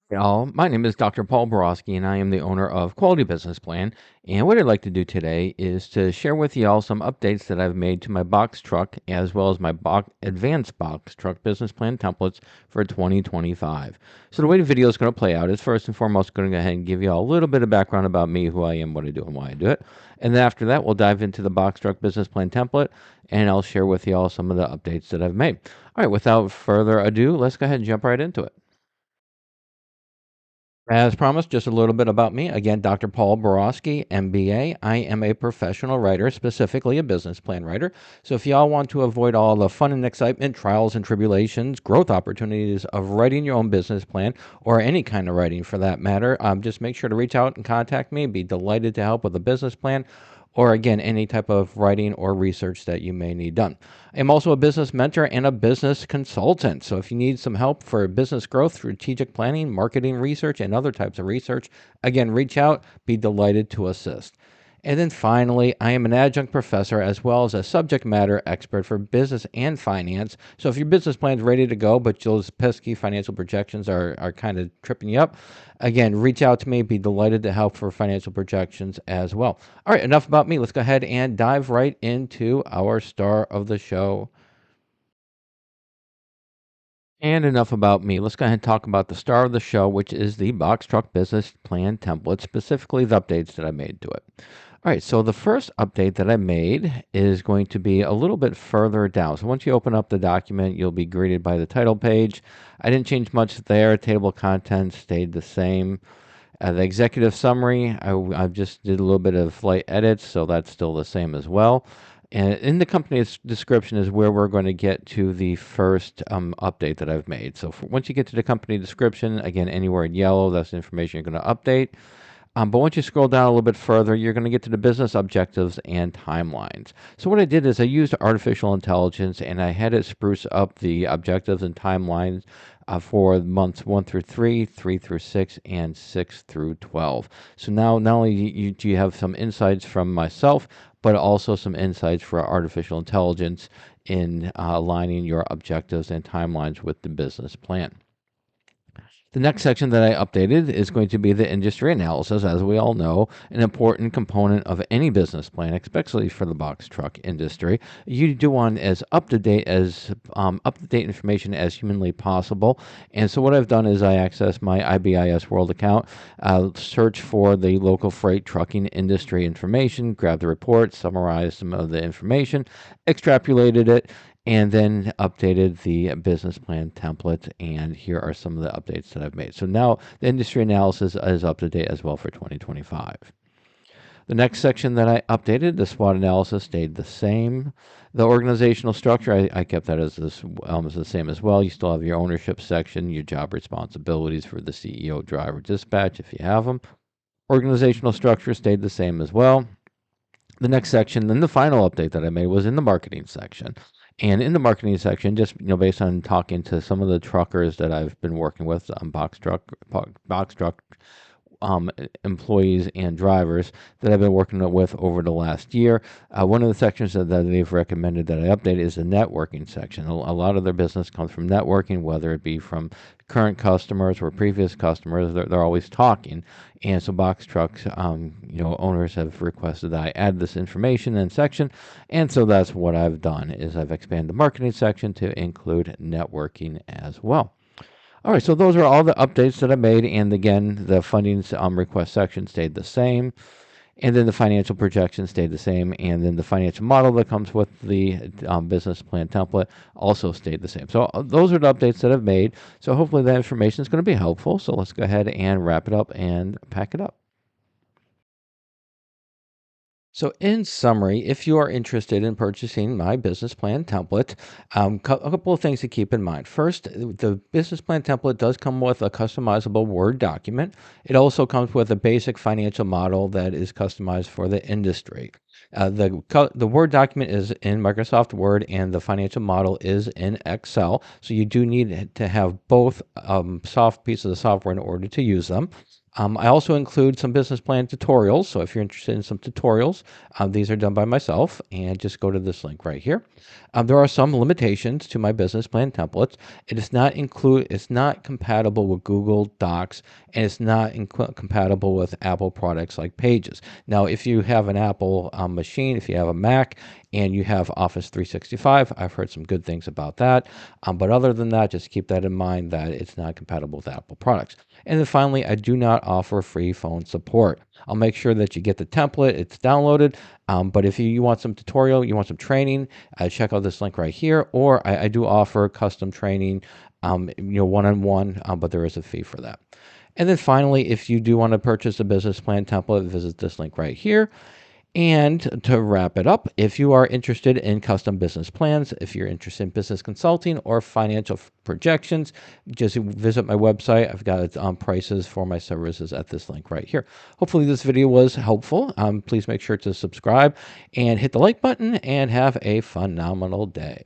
Y'all, my name is Dr. Paul Borosky, and I am the owner of Quality Business Plan. And what I'd like to do today is to share with y'all some updates that I've made to my box truck as well as my advanced box truck business plan templates for 2025. So the way the video is going to play out is first and foremost going to go ahead and give you all a little bit of background about me, who I am, what I do, and why I do it. And then after that, we'll dive into the box truck business plan template, and I'll share with y'all some of the updates that I've made. All right, without further ado, let's go ahead and jump right into it. As promised, just a little bit about me. Again, Dr. Paul Borosky, MBA. I am a professional writer, specifically a business plan writer. So if y'all want to avoid all the fun and excitement, trials and tribulations, growth opportunities of writing your own business plan, or any kind of writing for that matter, just make sure to reach out and contact me. Be delighted to help with a business plan or again, any type of writing or research that you may need done. I'm also a business mentor and a business consultant. So if you need some help for business growth, strategic planning, marketing research, and other types of research, again, reach out. Be delighted to assist. And then finally, I am an adjunct professor as well as a subject matter expert for business and finance. So if your business plan is ready to go, but those pesky financial projections are kind of tripping you up, again, reach out to me. Be delighted to help for financial projections as well. All right, enough about me. Let's go ahead and dive right into our star of the show. And enough about me. Let's go ahead and talk about the star of the show, which is the box truck business plan template, specifically the updates that I made to it. All right, so the first update that I made is going to be a little bit further down. So once you open up the document, you'll be greeted by the title page. I didn't change much there. Table of contents stayed the same. The executive summary, I just did a little bit of light edits, so that's still the same as well. And in the company's description is where we're going to get to the first update that I've made. So once you get to the company description, again, anywhere in yellow, that's the information you're going to update. But once you scroll down a little bit further, you're going to get to the business objectives and timelines. So what I did is I used artificial intelligence and I had it spruce up the objectives and timelines for months 1 through 3, 3 through 6, and 6 through 12. So now not only do you have some insights from myself, but also some insights for artificial intelligence in aligning your objectives and timelines with the business plan. The next section that I updated is going to be the industry analysis. As we all know, an important component of any business plan, especially for the box truck industry. You do want as up to date information as humanly possible. And so what I've done is I access my IBIS World account, search for the local freight trucking industry information, grab the report, summarize some of the information, extrapolated it, and then updated the business plan template. And here are some of the updates that I've made. So now the industry analysis is up to date as well for 2025. The next section that I updated, the SWOT analysis stayed the same. The organizational structure, I kept that as the same as well. You still have your ownership section, your job responsibilities for the CEO, driver, dispatch, if you have them. Organizational structure stayed the same as well. The next section, then the final update that I made was in the marketing section. And in the marketing section, just based on talking to some of the truckers that I've been working with on box truck employees and drivers that I've been working with over the last year. One of the sections that they've recommended that I update is the networking section. A lot of their business comes from networking, whether it be from current customers or previous customers. They're always talking. And so box trucks, owners have requested that I add this information in section. And so that's what I've done is I've expanded the marketing section to include networking as well. All right, so those are all the updates that I made. And again, the funding request section stayed the same. And then the financial projection stayed the same. And then the financial model that comes with the business plan template also stayed the same. So those are the updates that I've made. So hopefully that information is going to be helpful. So let's go ahead and wrap it up and pack it up. So, in summary, if you are interested in purchasing my business plan template, a couple of things to keep in mind. First, the business plan template does come with a customizable Word document. It also comes with a basic financial model that is customized for the industry. The Word document is in Microsoft Word, and the financial model is in Excel. So you do need to have both soft pieces of software in order to use them. I also include some business plan tutorials. So if you're interested in some tutorials, these are done by myself, and just go to this link right here. There are some limitations to my business plan templates. It's not compatible with Google Docs, and it's not compatible with Apple products like Pages. Now, if you have an Apple machine, if you have a Mac, and you have Office 365, I've heard some good things about that. But other than that, just keep that in mind that it's not compatible with Apple products. And then finally, I do not offer free phone support. I'll make sure that you get the template, it's downloaded. But if you want some tutorial, you want some training, check out this link right here. Or I do offer custom training, one-on-one, but there is a fee for that. And then finally, if you do want to purchase a business plan template, visit this link right here. And to wrap it up, if you are interested in custom business plans, if you're interested in business consulting or financial projections, just visit my website. I've got prices for my services at this link right here. Hopefully this video was helpful. Please make sure to subscribe and hit the like button, and have a phenomenal day.